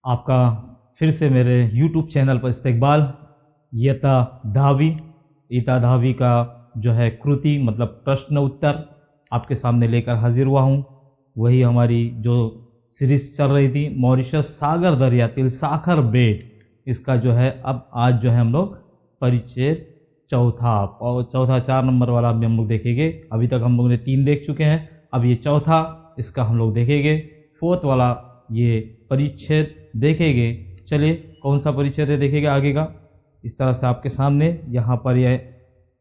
आपका फिर से मेरे YouTube चैनल पर इस्तकबाल। इयत्ता 10वीं का जो है कृति मतलब प्रश्न उत्तर आपके सामने लेकर हाजिर हुआ हूँ। वही हमारी जो सीरीज़ चल रही थी मॉरिशस सागर दरियातील साखर बेट, इसका जो है अब आज जो है हम लोग परिच्छेद चौथा 4 नंबर वाला भी हम लोग देखेंगे। अभी तक हम लोग ने 3 देख चुके हैं, अब ये चौथा इसका हम लोग देखेंगे। 4th वाला ये परिच्छेद देखेंगे। चलिए कौन सा परिच्छेद है देखेंगे आगे का। इस तरह से आपके सामने यहाँ पर यह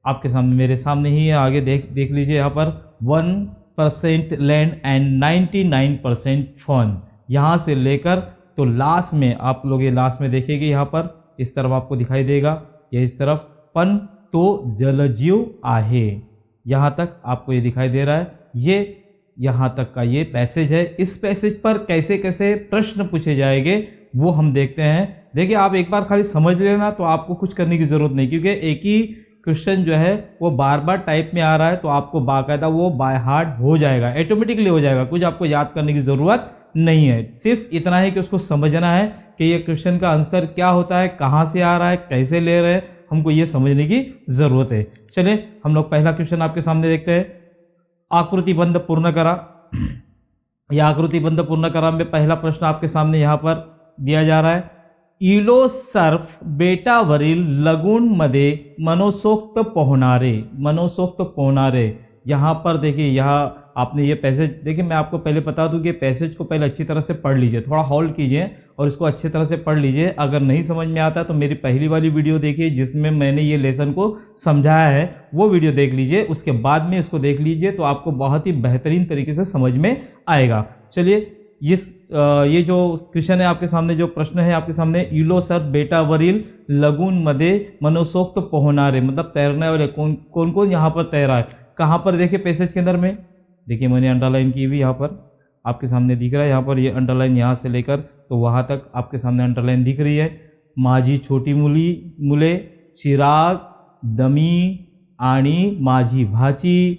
आपके सामने मेरे सामने ही है, आगे देख लीजिए। यहाँ पर 1% लैंड एंड 99% फन, यहाँ से लेकर तो लास्ट में आप लोग ये लास्ट में देखेंगे। यहाँ पर इस तरफ आपको दिखाई देगा, ये इस तरफ पन तो जलजीव आहे, यहाँ तक आपको ये दिखाई दे रहा है। ये यहाँ तक का ये पैसेज है। इस पैसेज पर कैसे कैसे प्रश्न पूछे जाएंगे वो हम देखते हैं। देखिए आप एक बार खाली समझ लेना तो आपको कुछ करने की ज़रूरत नहीं, क्योंकि एक ही क्वेश्चन जो है वो बार बार टाइप में आ रहा है, तो आपको बाकायदा वो बाय हार्ट हो जाएगा, ऑटोमेटिकली हो जाएगा। कुछ आपको याद करने की ज़रूरत नहीं है, सिर्फ इतना है कि उसको समझना है कि ये क्वेश्चन का आंसर क्या होता है, कहाँ से आ रहा है, कैसे ले रहे हैं, हमको ये समझने की ज़रूरत है। चलिए हम लोग पहला क्वेश्चन आपके सामने देखते हैं। आकृतिबंध पूर्ण करा। यह आकृतिबंध पूर्ण करा में पहला प्रश्न आपके सामने यहाँ पर दिया जा रहा है। इलो सर्फ बेटावरील लगूनमध्ये मनसोक्त पोहणारे। यहाँ पर देखिए, यहाँ आपने ये पैसेज देखिए, मैं आपको पहले बता दूं कि पैसेज को पहले अच्छी तरह से पढ़ लीजिए, थोड़ा होल्ड कीजिए और इसको अच्छी तरह से पढ़ लीजिए। अगर नहीं समझ में आता तो मेरी पहली वाली वीडियो देखिए जिसमें मैंने ये लेसन को समझाया है, वो वीडियो देख लीजिए, उसके बाद में इसको देख लीजिए तो आपको बहुत ही बेहतरीन तरीके से समझ में आएगा। चलिए ये जो क्वेश्चन है आपके सामने, जो प्रश्न है आपके सामने, इलो सर बेटावरील लगून मध्ये मनसोक्त पोहणारे, मतलब तैरने वाले कौन कौन यहाँ पर तैरा है। कहाँ पर देखिए पैसेज के अंदर में, देखिए मैंने अंडरलाइन की हुई, यहाँ पर आपके सामने दिख रहा है। यहाँ पर ये अंडरलाइन यहाँ से लेकर तो वहाँ तक आपके सामने अंडरलाइन दिख रही है। माझी छोटी मुले, चिराग, दमी आणि माझी भाची,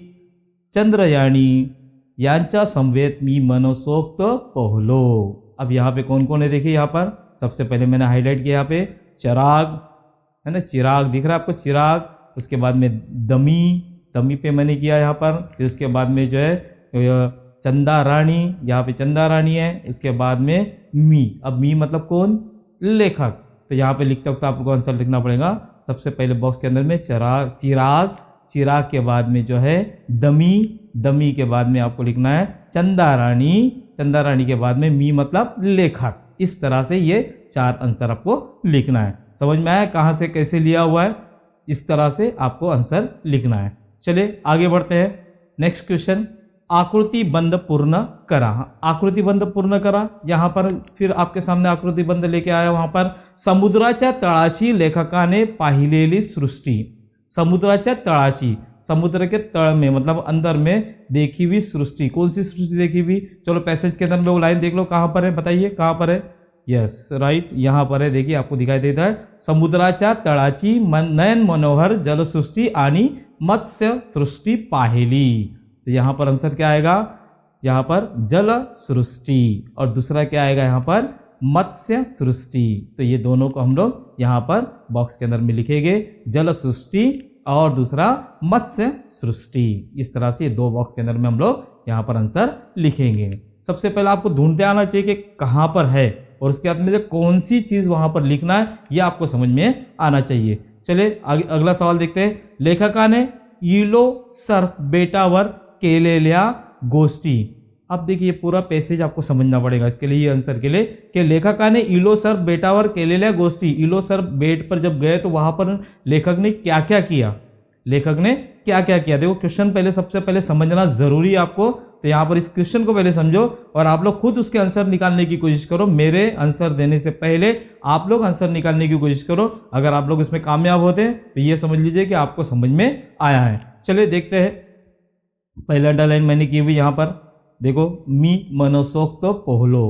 चंद्रयानी यांच्या समवेत मी मनसोक्त पोहलो। अब यहाँ पे कौन कौन है देखिए, यहाँ पर सबसे पहले मैंने हाईलाइट किया यहाँ पे चिराग है ना, चिराग दिख रहा है आपको, चिराग। उसके बाद में दमी पे मैंने किया यहाँ पर। फिर उसके बाद में जो है चंदा रानी, यहाँ पे चंदा रानी है। उसके बाद में मी, अब मी मतलब कौन, लेखक। तो यहाँ पे लिखते वक्त आपको आंसर लिखना पड़ेगा। सबसे पहले बॉक्स के अंदर में चिराग के बाद में जो है दमी के बाद में आपको लिखना है चंदा रानी के बाद में मी मतलब लेखक। इस तरह से ये 4 आंसर आपको लिखना है। समझ में आया कहाँ से कैसे लिया हुआ है, इस तरह से आपको आंसर लिखना है। चलिए आगे बढ़ते हैं। नेक्स्ट क्वेश्चन, आकृतिबंध पूर्ण करा। आकृतिबंध पूर्ण करा, यहाँ पर फिर आपके सामने आकृतिबंध लेके आया। वहां पर समुद्राच्या तळाशी लेखकाने पाहिलेली सृष्टी। समुद्राच्या तळाशी, समुद्र के तल में मतलब अंदर में देखी हुई सृष्टि, कौन सी सृष्टि देखी हुई। चलो पैसेज के अंदर लोग लाइन देख लो, कहाँ पर है बताइए, कहाँ पर है। यस राइट, यहाँ पर है, देखिए आपको दिखाई देता है। समुद्राच्या तळाची नयन मनोहर जलसृष्टि आणि मत्स्य सृष्टि पाहिली। तो यहाँ पर आंसर क्या आएगा, यहाँ पर जल सृष्टि, और दूसरा क्या आएगा यहाँ पर मत्स्य सृष्टि। तो ये दोनों को हम लोग यहाँ पर बॉक्स के अंदर में लिखेंगे, जल सृष्टि और दूसरा मत्स्य सृष्टि। इस तरह से ये 2 बॉक्स के अंदर में हम लोग यहाँ पर आंसर लिखेंगे। सबसे पहले आपको ढूंढते आना चाहिए कि कहाँ पर है, और उसके बाद में कौन सी चीज वहां पर लिखना है, ये आपको समझ में आना चाहिए। चलिए अगला सवाल देखते हैं। लेखकाने इलो सर्फ बेटावर केलेल्या गोष्टी। अब देखिए पूरा पैसेज आपको समझना पड़ेगा इसके लिए, ये आंसर के लिए कि लेखकाने इलो सर्फ बेटावर केलेल्या गोष्टी। इलो सर्फ बेट पर जब गए तो वहां पर लेखक ने क्या क्या किया, देखो क्वेश्चन पहले सबसे पहले समझना जरूरी है आपको। तो यहाँ पर इस क्वेश्चन को पहले समझो और आप लोग खुद उसके आंसर निकालने की कोशिश करो। मेरे आंसर देने से पहले आप लोग आंसर निकालने की कोशिश करो। अगर आप लोग इसमें कामयाब होते हैं तो ये समझ लीजिए कि आपको समझ में आया है। चलिए देखते हैं। पहला अंडरलाइन मैंने की हुई यहाँ पर देखो, मी मनसोक्त पोहलो।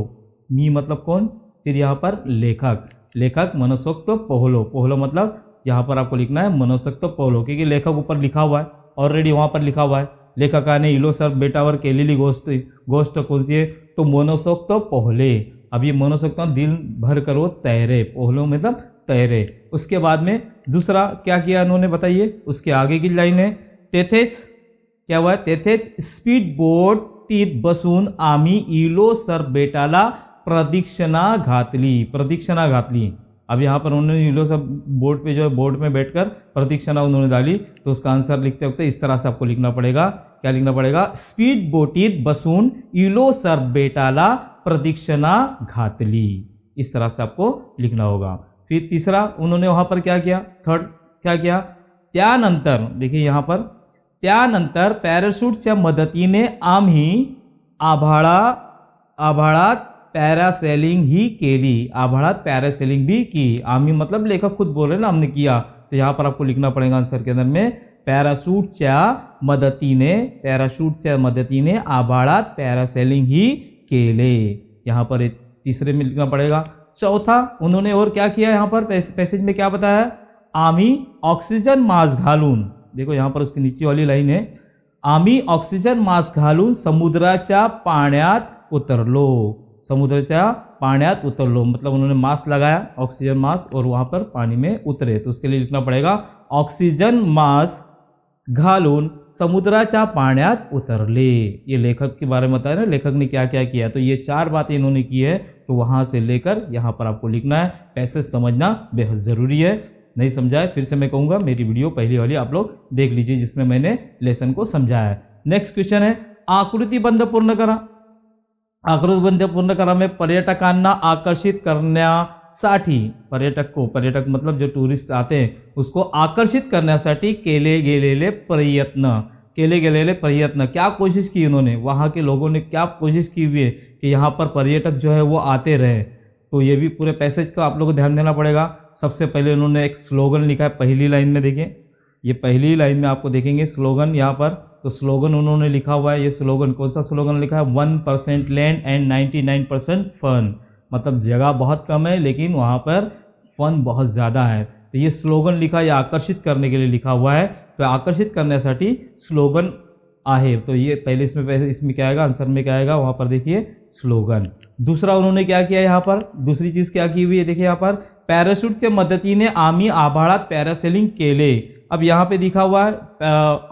मी मतलब कौन, फिर यहाँ पर लेखक मनसोक्त पोहलो मतलब यहाँ पर आपको लिखना है मनसोक्त पोहलो, क्योंकि लेखक ऊपर लिखा हुआ है, ऑलरेडी वहां पर लिखा हुआ है। लेखकाने इलो सर्फ बेटावर केलेली गोष्ट कौन सी है, तो मनसोक्त पोहले। अब ये मनोसक्ता दिल भर कर वो तैरे, पोहलो मतलब तैरे। उसके बाद में दूसरा क्या किया इन्होंने बताइए, उसके आगे की लाइन है तेथेच क्या हुआ, तेथेच स्पीड बोटीत बसून आम्ही इलो सर बेटाला प्रदक्षिणा घातली, प्रदक्षिणा घातली। अब यहाँ पर उन्होंने इलो सब बोट पे जो है बोट में बैठकर प्रदक्षिणा उन्होंने डाली, तो उसका आंसर लिखते वक्त इस तरह से आपको लिखना पड़ेगा। क्या लिखना पड़ेगा, स्पीड बोटीत बसून इलो सर बेटाला प्रदक्षिणा घातली, इस तरह से आपको लिखना होगा। फिर तीसरा उन्होंने वहां पर क्या किया, थर्ड क्या किया, त्यानंतर देखिए यहाँ पर त्यानंतर पॅराशूटच्या मदतीने आम्ही आभाळात पॅरासेलिंग ही केली, आभाळात पॅरासेलिंग भी की। आम्ही मतलब लेखक खुद बोल रहे ना हमने किया, तो यहाँ पर आपको लिखना पड़ेगा आंसर के अंदर में पॅराशूटच्या मदतीने आभाळात पॅरासेलिंग ही केले, यहाँ पर तीसरे में लिखना पड़ेगा। चौथा उन्होंने और क्या किया, यहाँ पर पैसेज में क्या बताया, आम्ही ऑक्सीजन मास्क घालून, देखो यहाँ पर उसकी नीचे वाली लाइन है, आम्ही ऑक्सीजन मास्क घालून समुद्राच्या पाण्यात उतरलो, समुद्राच्या पाण्यात उतरलो मतलब उन्होंने मास्क लगाया ऑक्सीजन मास्क और वहां पर पानी में उतरे, तो उसके लिए लिखना पड़ेगा ऑक्सीजन मास्क घालून समुद्राच्या पाण्यात उतरले। ये लेखक के बारे में बताया ना, लेखक ने क्या क्या किया, तो ये चार बातें इन्होंने की है, तो वहां से लेकर यहाँ पर आपको लिखना है। पैसेज समझना बेहद ज़रूरी है, नहीं समझा है फिर से मैं कहूँगा मेरी वीडियो पहली वाली आप लोग देख लीजिए जिसमें मैंने लेसन को समझाया है। नेक्स्ट क्वेश्चन है आकृतिबंध पूर्ण करा। आकृतिबंध पूर्ण करा में पर्यटकांना आकर्षित करण्यासाठी, पर्यटक मतलब जो टूरिस्ट आते हैं उसको आकर्षित करण्यासाठी केले गेलेले प्रयत्न, क्या कोशिश की उन्होंने, वहाँ के लोगों ने क्या कोशिश की हुई है कि यहाँ पर पर्यटक जो है वो आते रहे, तो ये भी पूरे पैसेज का आप लोगों को ध्यान देना पड़ेगा। सबसे पहले उन्होंने एक स्लोगन लिखा है पहली लाइन में, देखिए ये पहली लाइन में आपको देखेंगे स्लोगन यहाँ पर, तो स्लोगन उन्होंने लिखा हुआ है। ये स्लोगन कौन सा स्लोगन लिखा है, 1% लैंड एंड 99% फन, मतलब जगह बहुत कम है लेकिन वहाँ पर फन बहुत ज़्यादा है, तो ये स्लोगन लिखा है, आकर्षित करने के लिए लिखा हुआ है, तो आकर्षित करण्यासाठी स्लोगन आहे, तो ये पहले इसमें क्या आएगा, आंसर में क्या आएगा, वहाँ पर देखिए स्लोगन। दूसरा उन्होंने क्या किया यहाँ पर, दूसरी चीज़ क्या की हुई है, देखिए यहाँ पर पॅराशूटच्या मदतीने आम्ही आभाळात पॅरासेलिंग केले। अब यहाँ पे लिखा हुआ है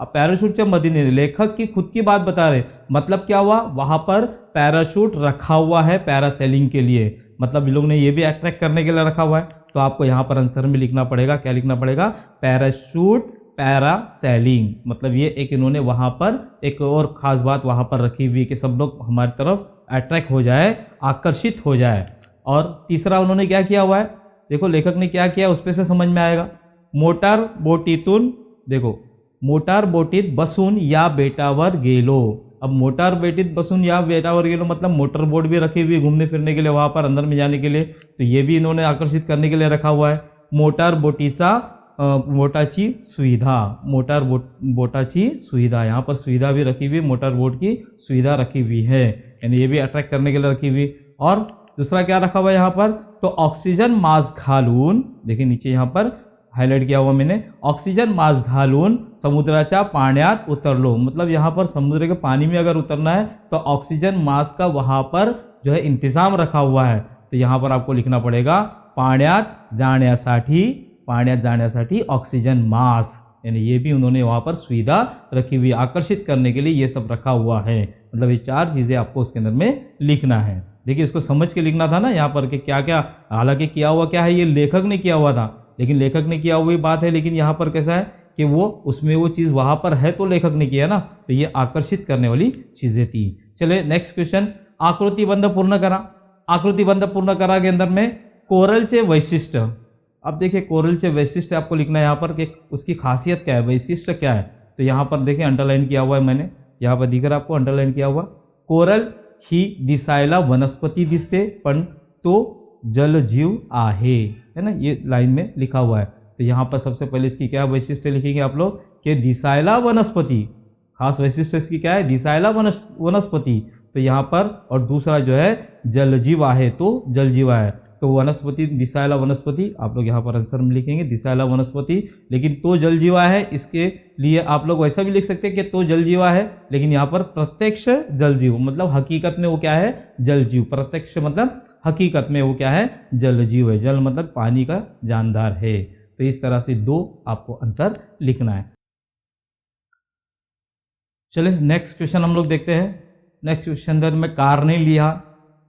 पैराशूटच्या मदतीने, लेखक की खुद की बात बता रहे, मतलब क्या हुआ, वहाँ पर पैराशूट रखा हुआ है पैरासेलिंग के लिए, मतलब लोग ने ये भी अट्रैक्ट करने के लिए रखा हुआ है, तो आपको यहाँ पर आंसर में लिखना पड़ेगा, क्या लिखना पड़ेगा, पैराशूट पैरासेलिंग, मतलब ये एक इन्होंने वहाँ पर एक और ख़ास बात वहाँ पर रखी हुई कि सब लोग हमारी तरफ अट्रैक्ट हो जाए, आकर्षित हो जाए। और तीसरा उन्होंने क्या किया हुआ है, देखो लेखक ने क्या किया उस पर से समझ में आएगा, मोटार बोटीतून, देखो मोटार बोटीत बसून या बेटावर गेलो। अब मोटार बोटीत बसून या बेटावर गेलो मतलब मोटर बोट भी रखी हुई घूमने फिरने के लिए वहाँ पर अंदर में जाने के लिए, तो ये भी इन्होंने आकर्षित करने के लिए रखा हुआ है। मोटार बोटाची सुविधा, मोटार बोटाची सुविधा, यहाँ पर सुविधा भी रखी हुई, मोटर बोट की सुविधा रखी हुई है, यानी ये भी अट्रैक्ट करने के लिए रखी हुई। और दूसरा क्या रखा हुआ है यहाँ पर, तो ऑक्सीजन मास्क घालून, देखिए नीचे यहाँ पर हाईलाइट किया हुआ मैंने, ऑक्सीजन मास्क घालून समुद्राच्या पाण्यात उतरलो, मतलब यहाँ पर समुद्र के पानी में अगर उतरना है तो ऑक्सीजन मास्क का वहाँ पर जो है इंतजाम रखा हुआ है, तो यहाँ पर आपको लिखना पड़ेगा पाण्यात जाण्यासाठी ऑक्सीजन मास्क, यानी ये भी उन्होंने वहाँ पर सुविधा रखी हुई, आकर्षित करने के लिए ये सब रखा हुआ है, मतलब ये चार चीज़ें आपको उसके अंदर में लिखना है। देखिए इसको समझ के लिखना था ना यहाँ पर कि क्या क्या, हालांकि किया हुआ क्या है, ये लेखक ने किया हुआ था, लेकिन लेखक ने किया हुई बात है, लेकिन यहाँ पर कैसा है कि वो उसमें वो चीज़ वहाँ पर है तो लेखक ने किया ना, तो ये आकर्षित करने वाली चीज़ें थी। चले नेक्स्ट क्वेश्चन, आकृतिबंध पूर्ण करा। आकृतिबंध पूर्ण करा के अंदर में कोरलचे वैशिष्ट्य, अब देखिए कोरलचे वैशिष्ट्य आपको लिखना है यहाँ पर कि उसकी खासियत क्या है, वैशिष्ट्य क्या है, तो यहाँ पर देखिए अंडरलाइन किया हुआ है मैंने, यहाँ पर दिख रहा आपको अंडरलाइन किया हुआ, कोरल ही दिसायला वनस्पती दिसते पण तो जलजीव आहे, है ना, ये लाइन में लिखा हुआ है। तो यहाँ पर सबसे पहले इसकी क्या वैशिष्ट्य लिखेंगे आप लोग कि दिसायला वनस्पति, खास वैशिष्ट्य इसकी क्या है, दिसायला वनस्पति, तो यहाँ पर, और दूसरा जो है जलजीव आहे, तो जलजीवा है, तो वनस्पति दिसायला वनस्पति आप लोग यहाँ पर आंसर में लिखेंगे दिसायला वनस्पति, लेकिन तो जलजीवा है इसके लिए आप लोग वैसा भी लिख सकते हैं कि तो जलजीवा है, लेकिन यहाँ पर प्रत्यक्ष जलजीव मतलब हकीकत में वो क्या है, जलजीव, प्रत्यक्ष मतलब हकीकत में वो क्या है, जलजीव है। जल मतलब पानी का जानदार है। तो इस तरह से 2 आपको आंसर लिखना है। चलिए नेक्स्ट क्वेश्चन हम लोग देखते हैं। नेक्स्ट क्वेश्चन में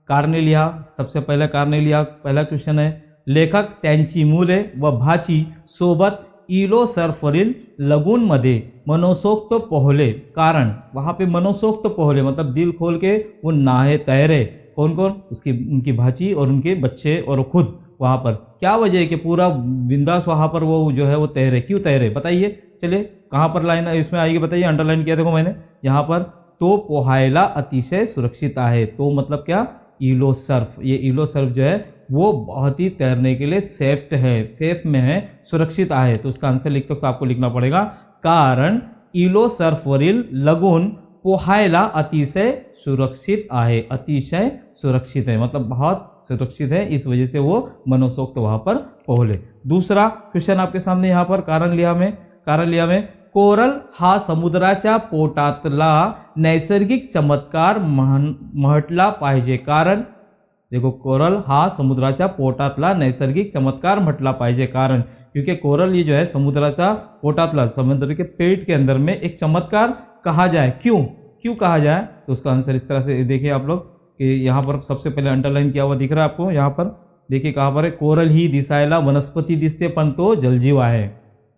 कार्नेलिया सबसे पहले कार्नेलिया पहला क्वेश्चन है। लेखक त्यांची मुले व भाची सोबत इलोसर्फवरील लगूनमध्ये मनसोक्त पोहले, कारण वहाँ पे मनसोक्त पोहले मतलब दिल खोल के वो नहाए तैरे। कौन कौन, उसकी उनकी भाची और उनके बच्चे और खुद वहाँ पर। क्या वजह है कि पूरा बिंदास वहाँ पर वो जो है वो तैरे, क्यों तैरे बताइए। चलिए कहाँ पर लाइन इसमें आएगी बताइए, अंडरलाइन किया देखो मैंने यहाँ पर। तो पोहायला अतिशय सुरक्षित आहे। तो मतलब क्या, इलोसर्फ। ये इलोसर्फ जो है वो बहुत ही तैरने के लिए सेफ में है, सुरक्षित आहे। तो उसका आंसर लिखते तो आपको लिखना पड़ेगा कारण इलोसर्फवरील लगून पोहायला अतिशय सुरक्षित आहे। अतिशय सुरक्षित है मतलब बहुत सुरक्षित है, इस वजह से वो मनसोक्त वहां पर पोहले। दूसरा क्वेश्चन आपके सामने यहाँ पर कारण लिया में कोरल हा समुद्राच्या पोटातला नैसर्गिक चमत्कार म्हटला पाहिजे। कारण देखो, कोरल हा समुद्राच्या पोटातला नैसर्गिक चमत्कार म्हटला पाहिजे। कारण क्योंकि कोरल ये जो है समुद्राचा पोटातला, समुद्र के पेट के अंदर में एक चमत्कार कहा जाए। क्यों कहा जाए, तो उसका आंसर इस तरह से देखिए आप लोग कि यहाँ पर सबसे पहले अंडरलाइन किया हुआ दिख रहा है आपको। यहाँ पर देखिए कहाँ पर है, कोरल ही दिसायला वनस्पति दिसते पण तो जलजीव आहे।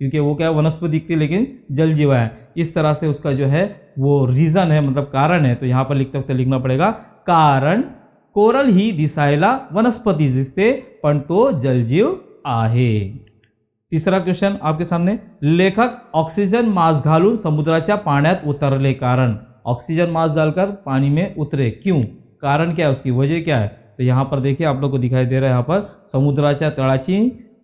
क्योंकि वो क्या वनस्पति दिखती है लेकिन जलजीव है। इस तरह से उसका जो है वो रीजन है मतलब कारण है। तो यहाँ पर लिखते वक्त लिखना पड़ेगा कारण कोरल ही दिसायला वनस्पति दिसते पण तो जलजीव आहे। तीसरा क्वेश्चन आपके सामने, लेखक ऑक्सीजन मास्क घालून समुद्राच्या पाण्यात उतरले, कारण ऑक्सीजन मास्क डालकर पानी में उतरे, क्यों, कारण क्या है, उसकी वजह क्या है। तो यहाँ पर देखिए आप लोग को दिखाई दे रहा है यहाँ पर समुद्राच्या तळाची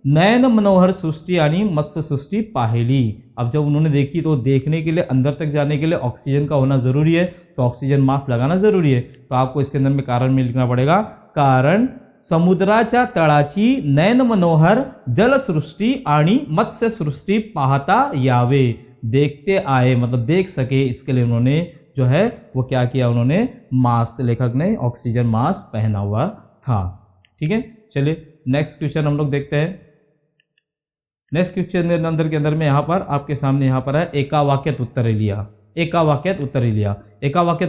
नयन मनोहर सृष्टि यानी मत्स्य सृष्टि पाहिली। अब जब उन्होंने देखी तो देखने के लिए, अंदर तक जाने के लिए ऑक्सीजन का होना जरूरी है, तो ऑक्सीजन मास्क लगाना जरूरी है। तो आपको इसके अंदर में कारण में लिखना पड़ेगा कारण समुद्राच्या तळाची नयन मनोहर जलसृष्टि आणि मत्स्य सृष्टि पाहता यावे। देखते आए मतलब देख सके, इसके लिए उन्होंने जो है वो क्या किया, उन्होंने मास्क, लेखक ने ऑक्सीजन मास्क पहना हुआ था। ठीक है, चलिए नेक्स्ट क्वेश्चन हम लोग देखते हैं। नेक्स्ट क्वेश्चन के अंदर में यहाँ पर आपके सामने यहाँ पर है एका वाक्यात उत्तरे लिहा। एका वाक्यात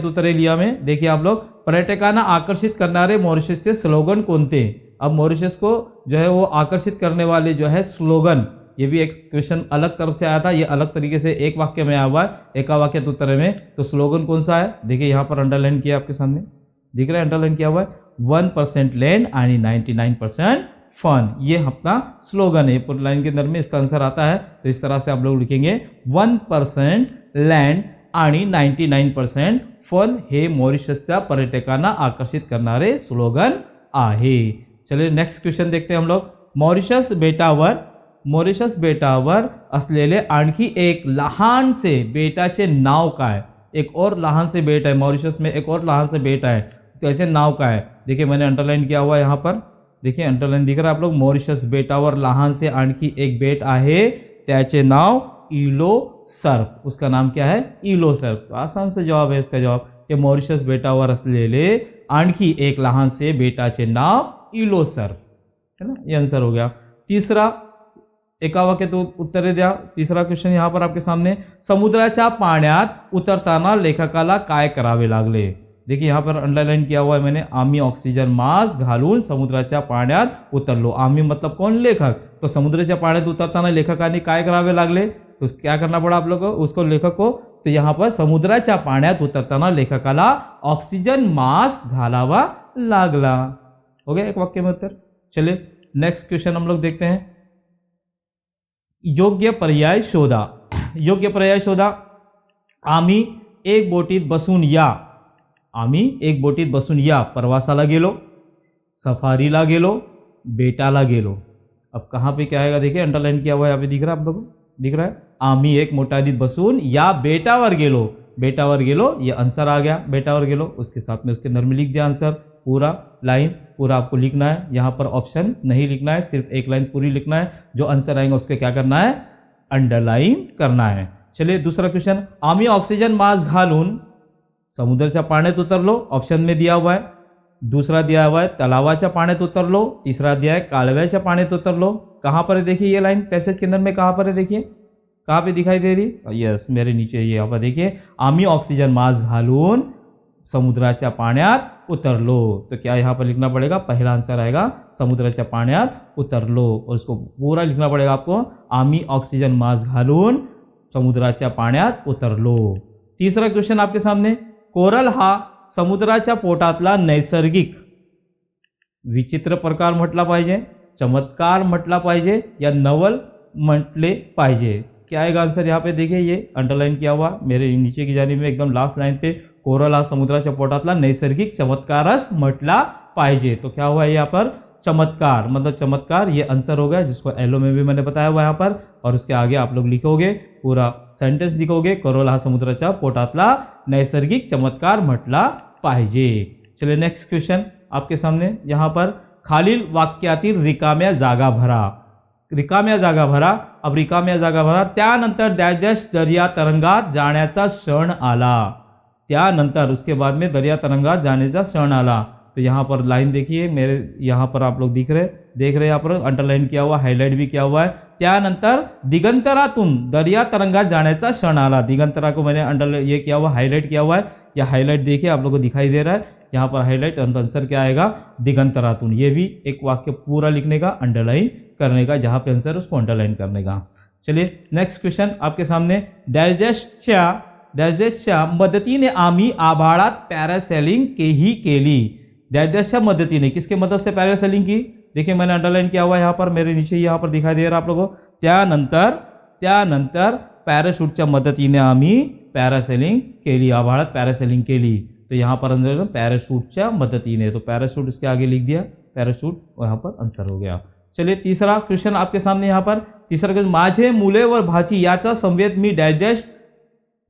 उत्तरे लिहा में देखिए आप लोग, पर्यटकांना आकर्षित करणारे मॉरिशसचे स्लोगन कोणते। अब मॉरिशस को जो है वो आकर्षित करने वाले जो है स्लोगन, ये भी एक क्वेश्चन अलग तरफ से आया था, ये अलग तरीके से एक वाक्य में आया हुआ है एका वाक्यात उत्तरे में। तो स्लोगन कौन सा है, देखिए यहाँ पर अंडरलाइन किया आपके सामने दिख रहा है, अंडरलाइन किया हुआ है 1% लैंड आणि 99% फन। ये अपना स्लोगन है, पूरी लाइन के अंदर में इसका आंसर आता है। तो इस तरह से आप लोग लिखेंगे 1% लैंड आणि 99% फन हे मॉरिशसच्या पर्यटकांना आकर्षित करणारे स्लोगन आहे। चलिए नेक्स्ट क्वेश्चन देखते हैं हम लोग। मॉरिशस बेटावर असलेले आणखी एक लहानसे बेटाचे नाव काय। एक और लहान से बेट है मॉरिशस में, एक और लहान से बेट है, त्याचे नाव काय। देखिए मैंने अंडरलाइन किया हुआ है यहाँ पर, देखिए अंडरलाइन दिख रहा है आप लोग। मॉरिशस बेटावर लहान से आणखी एक बेट आहे, त्याचे नाव इलोसर्फ। उसका नाम क्या है, इलोसर्फ। तो आसान से जवाब है इसका जवाब कि मॉरिशस बेटावर असलेले आणखी एक लहान से बेटाचे नाव इलोसर्फ, है ना, ये आंसर हो गया। तीसरा एका वाक्यात उत्तरे द्या। तीसरा क्वेश्चन यहाँ पर आपके सामने, समुद्राच्या पाण्यात उतरताना लेखकाला काय करावे लागले। देखिए यहाँ पर अंडरलाइन किया हुआ है मैंने, आम्ही ऑक्सीजन मास्क घालून समुद्राच्या पाण्यात उतरलो। आम्ही मतलब कौन, लेखक। तो समुद्राच्या पाण्यात उतरताना लेखकाने काय करावे लागले, तो क्या करना पड़ा आप लोग को, उसको लेखक को। तो यहाँ पर समुद्राच्या पाण्यात उतरताना लेखकाला ऑक्सीजन मास्क घालावा लागला। हो गया एक वाक्य में उत्तर। चलिए नेक्स्ट क्वेश्चन हम लोग देखते हैं। योग्य पर्याय शोधा। योग्य पर्याय शोधा। आम्ही एक बोटीत बसून या प्रवासाला गेलो, सफारीला गेलो, बेटाला गेलो। अब कहाँ पे क्या आएगा, देखिए अंडरलाइन किया हुआ है यहाँ पे दिख रहा है आप लोगों को, दिख रहा है। आम्ही एक मोटारीत बसून या बेटावर गेलो, बेटावर गेलो, ये आंसर आ गया बेटावर गेलो। उसके साथ में उसके अंदर में लिख दिया आंसर, पूरा लाइन पूरा आपको लिखना है। यहाँ पर ऑप्शन नहीं लिखना है, सिर्फ एक लाइन पूरी लिखना है। जो आंसर आएंगे उसके क्या करना है, अंडरलाइन करना है। चलिए दूसरा क्वेश्चन, आम्ही ऑक्सीजन मास्क घालून समुद्राच्या पाण्यात उतरलो, ऑप्शन में दिया हुआ है। दूसरा दिया हुआ है तलावाच्या पाण्यात उतरलो, तीसरा दिया है कालव्याच्या पाण्यात उतरलो। कहाँ पर है देखिए ये लाइन पैसेज के अंदर में, कहाँ पर है देखिए, कहाँ पे दिखाई दे रही, यस मेरे नीचे ये यहाँ पर देखिए, आम्ही ऑक्सीजन मास्क घालून समुद्राच्या पाण्यात उतरलो। तो क्या यहाँ पर लिखना पड़ेगा, पहला आंसर आएगा समुद्राच्या पाण्यात उतरलो, और उसको पूरा लिखना पड़ेगा आपको, आम्ही ऑक्सीजन मास्क घालून समुद्राच्या पाण्यात उतरलो। तीसरा क्वेश्चन आपके सामने, कोरल हा समुद्राच्या पोटातला नैसर्गिक विचित्र प्रकार म्हटला पाहिजे, चमत्कार म्हटला पाहिजे, या नवल म्हटले पाहिजे। क्या आएगा आंसर यहाँ पे देखिए, ये अंडरलाइन किया हुआ मेरे नीचे की जानी में एकदम लास्ट लाइन पे, कोरल हा समुद्राच्या पोटातला नैसर्गिक चमत्कारच म्हटला पाहिजे। तो क्या हुआ यहाँ पर, चमत्कार, मतलब चमत्कार, ये आंसर हो गया, जिसको एलो में भी मैंने बताया हुआ यहाँ पर। और उसके आगे आप लोग लिखोगे, पूरा सेंटेंस लिखोगे, कोरल हा समुद्राच्या पोटातला नैसर्गिक चमत्कार म्हटला पाहिजे। चलिए नेक्स्ट क्वेश्चन आपके सामने यहाँ पर, खालील वाक्यातील रिकाम्या जागा भरा। रिकाम्या जागा भरा, अब रिकाम्या जागा भरा, त्यानंतर डॅश दर्या तरंगात जाण्याचा क्षण आला। त्यानंतर उसके बाद में दर्या तरंगात जाण्याचा क्षण आला। तो यहाँ पर लाइन देखिए मेरे, यहाँ पर आप लोग देख रहे हैं, यहाँ पर अंडरलाइन किया हुआ, हाईलाइट भी किया हुआ है। त्यानंतर दिगंतरातून दर्या तरंगात जाण्याचा क्षण आला। दिगंतरा को मैंने अंडरलाइन ये किया हुआ, हाईलाइट किया हुआ है, यह हाईलाइट देखिए आप लोगों को दिखाई दे रहा है, यहाँ पर हाईलाइट, आंसर क्या आएगा, दिगंतरातून। ये भी एक वाक्य पूरा लिखने का, अंडरलाइन करने का, जहाँ पे आंसर उसको अंडरलाइन करने का। चलिए नेक्स्ट क्वेश्चन आपके सामने, डॅशच्या मदतीने आम्ही आभाळात पॅरासेलिंग केली। डॅशच्या मदतीने, किसके मदद से पैरासेलिंग की, देखिए मैंने अंडरलाइन किया हुआ यहाँ पर, मेरे नीचे यहाँ पर दिखाई दे रहा है आप लोगों को। त्यानंतर पॅराशूटच्या मदतीने आम्ही पॅरासेलिंग केली, आभाळात पॅरासेलिंग केली। तो यहाँ पर अंदर पैराशूटच्या मदतीने, तो पैराशूट इसके आगे लिख दिया, पैराशूट, यहाँ पर आंसर हो गया। चलिए तीसरा क्वेश्चन आपके सामने यहाँ पर, तीसरा क्वेश्चन, माझे मुले व भाची याचा संवेद मी डॅश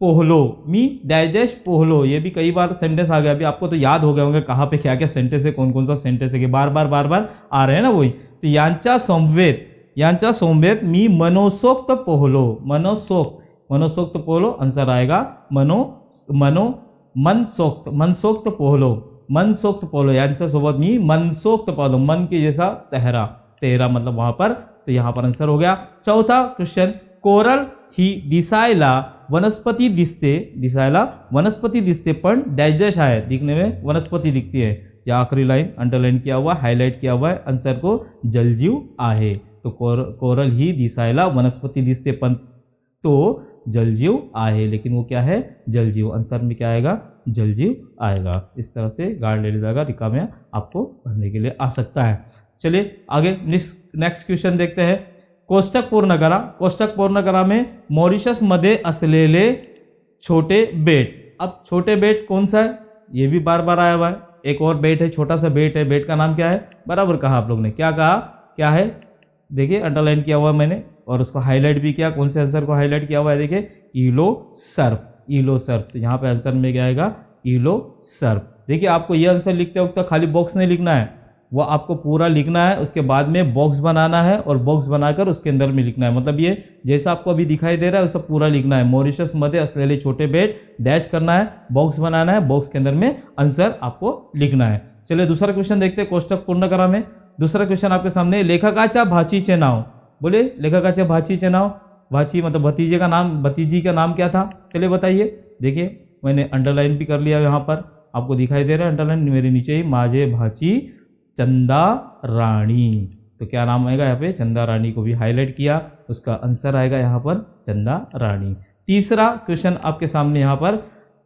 पोहलो, मी डॅश पोहलो। ये भी कई बार सेंटेंस आ गया, अभी आपको तो याद हो गए होंगे कहाँ पे क्या क्या सेंटेंस है, कौन कौन सा सेंटेंस है, कि बार बार आ रहे हैं ना वही। तो यांचा संवेद मी मनसोक्त पोहलो, मनसोक्त पोहलो, आंसर आएगा मनसोक्त पोहलो, यांच्या सोबत मी मनसोक्त पोहलो, मन के जैसा तैरा मतलब वहां पर। तो यहाँ पर आंसर हो गया। चौथा क्वेश्चन, कोरल ही दिसायला वनस्पति दिसते पण डॅश है, दिखने में वनस्पति दिखती है। या आखिरी लाइन अंडरलाइन किया हुआ, हाईलाइट किया हुआ है, आंसर को जलजीव आहे। तो कोरल ही दिसायला वनस्पति दिसते पण तो जलजीव आहे, लेकिन वो क्या है, जलजीव। आंसर में क्या आएगा, जलजीव आएगा। इस तरह से गार्ड ले जाएगा, रिकाम्या आपको भरने के लिए आ सकता है। चलिए आगे नेक्स्ट क्वेश्चन देखते हैं। कोष्टक पूर्ण करा। कोष्टक पूर्ण करा में मॉरिशस मध्ये असलेले छोटे बेट। अब छोटे बेट कौन सा है, ये भी बार बार आया हुआ है। एक और बेट है, छोटा सा बेट है, बेट का नाम क्या है, बराबर कहा आप लोग ने, क्या कहा, क्या है, देखिए अंडरलाइन किया हुआ मैंने, और उसको हाईलाइट भी किया। कौन से आंसर को हाईलाइट किया हुआ है, देखिए ईलो सर्प। तो यहाँ पे आंसर में क्या आएगा, ईलो सर्प। देखिए आपको ये आंसर लिखते वक्त खाली बॉक्स नहीं लिखना है, वो आपको पूरा लिखना है, उसके बाद में बॉक्स बनाना है, और बॉक्स बनाकर उसके अंदर में लिखना है। मतलब ये जैसा आपको अभी दिखाई दे रहा है वैसा पूरा लिखना है। मॉरिशस मध्ये असलेले छोटे बेट, डैश करना है, बॉक्स बनाना है, बॉक्स के अंदर में आंसर आपको लिखना है। चलिए दूसरा क्वेश्चन देखते हैं कोष्टक पूर्ण करा में। दूसरा क्वेश्चन आपके सामने, लेखकाच्या भाचीचे नाव। बोले लेखकाच्या भाचीचे नाव, भाची मतलब भतीजे का नाम, भतीजी का नाम क्या था, चलिए बताइए। देखिए मैंने अंडरलाइन भी कर लिया यहाँ पर, आपको दिखाई दे रहा है अंडरलाइन मेरे नीचे ही, माझे भाची चंदा रानी। तो क्या नाम आएगा यहाँ पे, चंदा रानी को भी हाईलाइट किया, उसका आंसर आएगा यहाँ पर चंदा रानी। तीसरा क्वेश्चन आपके सामने यहाँ पर,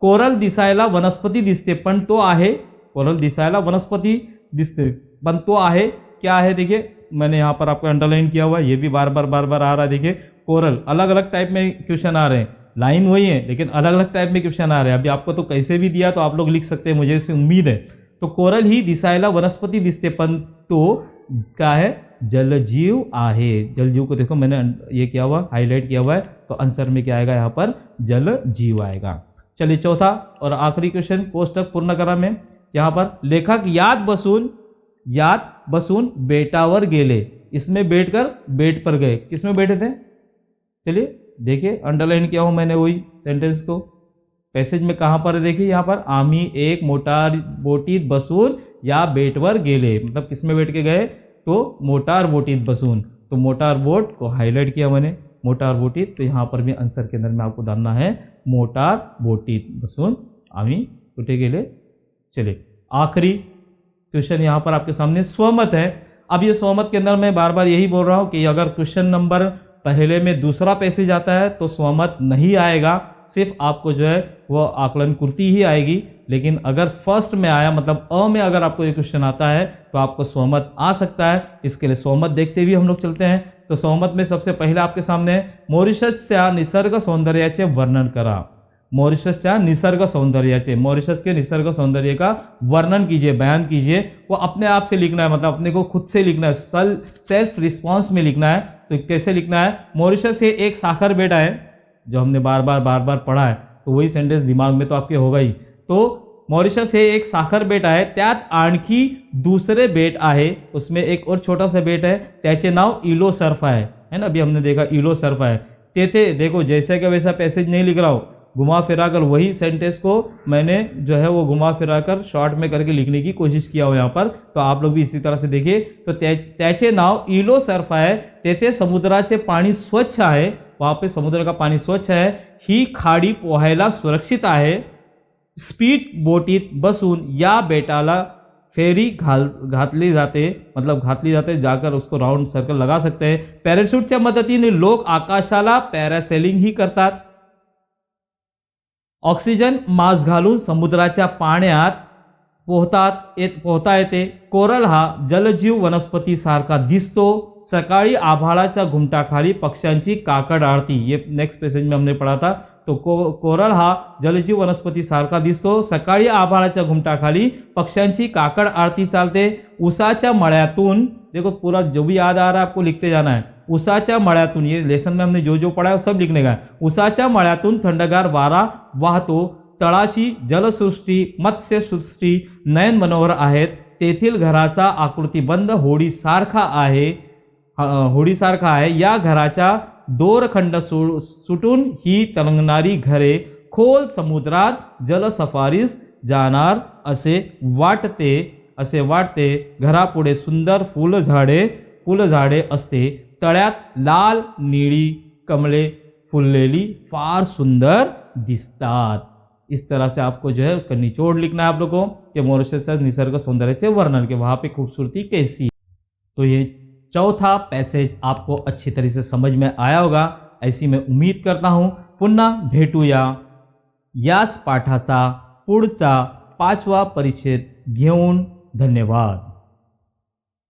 कोरल दिसायला वनस्पति दिसते पण तो आहे, कोरल दिसायला वनस्पति दिसते पण तो आहे, क्या है, देखिए मैंने यहाँ पर आपको अंडरलाइन किया हुआ है, ये भी बार बार आ रहा है। देखिए कोरल, अलग अलग टाइप में क्वेश्चन आ रहे हैं, लाइन वही है लेकिन अलग अलग टाइप में क्वेश्चन आ रहे हैं। अभी आपको तो कैसे भी दिया तो आप लोग लिख सकते हैं, मुझे इससे उम्मीद है। तो कोरल ही दिसायला वनस्पति दिसते पण तो क्या है, जलजीव आहे। जलजीव को देखो मैंने ये किया हुआ, हाईलाइट किया हुआ है, तो आंसर में क्या आएगा यहाँ पर, जलजीव आएगा। चलिए चौथा और आखिरी क्वेश्चन कोष्टक पूर्ण करा में, यहाँ पर लेखक याद बसून बेटावर गेले। इसमें बैठकर बेट पर गए, किसमें बैठे थे, चलिए देखिए अंडरलाइन किया हूँ मैंने वही सेंटेंस को। पैसेज में कहाँ पर है, देखिए यहाँ पर, आम्ही एक मोटार बोटीत बसून या बेटवर गेले, मतलब किसमें बैठ के गए, तो मोटार बोटीत बसून। तो मोटार बोट को हाईलाइट किया मैंने, मोटार बोटीत, तो यहाँ पर भी आंसर के अंदर में आपको डालना है मोटार बोटीत बसून आम्ही कुठे गेले चले। आखिरी क्वेश्चन यहाँ पर आपके सामने स्वमत है। अब ये स्वमत के अंदर मैं बार बार यही बोल रहा हूँ कि अगर क्वेश्चन नंबर पहले में दूसरा पैसेज आता है तो स्वमत नहीं आएगा, सिर्फ आपको जो है वो आकलन कुर्ती ही आएगी। लेकिन अगर फर्स्ट में आया, मतलब अ में अगर आपको ये क्वेश्चन आता है तो आपको स्वमत आ सकता है। इसके लिए स्वमत देखते हुए हम लोग चलते हैं। तो स्वमत में सबसे पहले आपके सामने मॉरिशसच्या निसर्ग सौंदर्याचे वर्णन करा। मॉरिशसच्या निसर्ग सौंदर्याचे, मॉरिशस के निसर्ग सौंदर्य का वर्णन कीजिए, बयान कीजिए। वो अपने आप से लिखना है, मतलब अपने को खुद से लिखना है, सेल्फ रिस्पॉन्स में लिखना है। तो कैसे लिखना है, मॉरिशस हे एक साखर बेट आहे, जो हमने बार बार पढ़ा है, तो वही सेंटेंस दिमाग में तो आपके होगा ही। तो मॉरिशस हे एक साखर बेट आहे, त्यात आणखी दूसरे बेट आहे, उसमें एक और छोटा सा बेट है, त्याचे नाव इलो सर्फ है ना, अभी हमने देखा इलो सर्फ है। तेथे देखो जैसे का वैसा पैसेज नहीं लिख रहा हूँ, घुमा फिरा कर वही सेंटेंस को मैंने जो है वो घुमा फिरा कर शॉर्ट में करके लिखने की कोशिश किया हो यहाँ पर। तो आप लोग भी इसी तरह से देखिए। तो त्याचे नाव इलो सर्फ आहे, तेथे समुद्राचे पाणी स्वच्छ आहे, वहाँ पे समुद्र का पानी स्वच्छ है। ही खाडी पोहायला सुरक्षित आहे। स्पीड बोटीत बसून या बेटाला फेरी घातली जाते, मतलब घातली जाते, जाकर उसको राउंड सर्कल लगा सकते हैं। पॅराशूटच्या मदतीने लोक आकाशाला पॅरासेलिंग ही करतात। ऑक्सिजन मास्क घालून समुद्राच्या पाण्यात पोहता येते। कोरल हा जलजीव वनस्पती सारखा दिसतो। सकाळी आभाळाच्या घुमटाखाली पक्ष्यांची काकड आरती, ये नेक्स्ट पेसेज में हमने पढ़ा था। तो कोरल हा जलजीव वनस्पती सारखा दिसतो। सकाळी आभाळाच्या घुमटाखाली पक्ष्यांची काकड आरती चालते। उसाच्या मळ्यातून, देखो पूरा जो भी याद आ रहा है आपको लिखते जाना है। उसाच्या मळ्यातून, ये लेसन में हमने जो जो पढ़ा है सब लिखने का है। उसाच्या मळ्यातून थंडगार वारा वाहतो। तळाशी जलसृष्टी, मत्स्यसृष्टी नयन मनोहर आहेत। तेथील घराचा आकृतिबंध होडीसारखा आहे। या घराच्या दोरखंड सुटून ही तरंगणारी घरे खोल समुद्रात जलसफारीस जाणार असे वाटते। घरापुढे सुंदर फुलझाडे असते। तळ्यात लाल निळी कमळे फुललेली फार सुंदर दिसतात। इस तरह से आपको जो है उसका निचोड़ लिखना है आप लोगों को कि मॉरिशस निसर्ग सौंदर्य से वर्णन के वहाँ पे खूबसूरती कैसी। तो ये चौथा पैसेज आपको अच्छी तरह से समझ में आया होगा, ऐसी मैं उम्मीद करता हूँ। पुन्हा भेटूया याच पाठाचा पुढचा 5वा परिच्छेद घेऊन। धन्यवाद।